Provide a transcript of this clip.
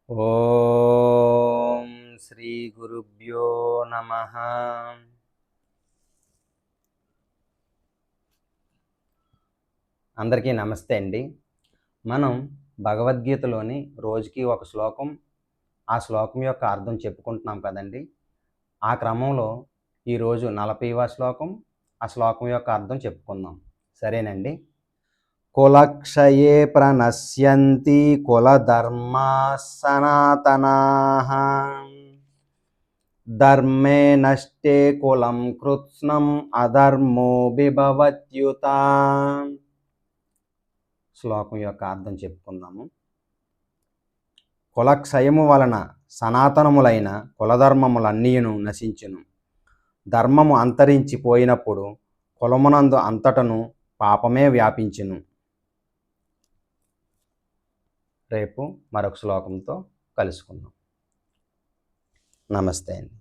ఓం శ్రీ గురుభ్యో నమః. అందరికీ నమస్తే అండి. మనం భగవద్గీతలోని రోజుకి ఒక శ్లోకం, ఆ శ్లోకం యొక్క అర్థం చెప్పుకుంటున్నాం కదండి. ఆ క్రమంలో ఈరోజు 40వ శ్లోకం, ఆ శ్లోకం యొక్క అర్థం చెప్పుకుందాం. సరేనండి. కులక్షయే ప్రణశ్యంతి కులధర్మా సనాతనాః ధర్మే నష్టే కులం కృత్స్నం అధర్మో బిభవత్యుత. శ్లోకం యొక్క అర్థం చెప్పుకుందాము. కులక్షయము వలన సనాతనములైన కులధర్మములన్నీయును నశించును. ధర్మము అంతరించిపోయినప్పుడు కులమునందు అంతటను పాపమే వ్యాపించును. రేపు మరొక శ్లోకంతో కలుసుకుందాం. నమస్తే అండి.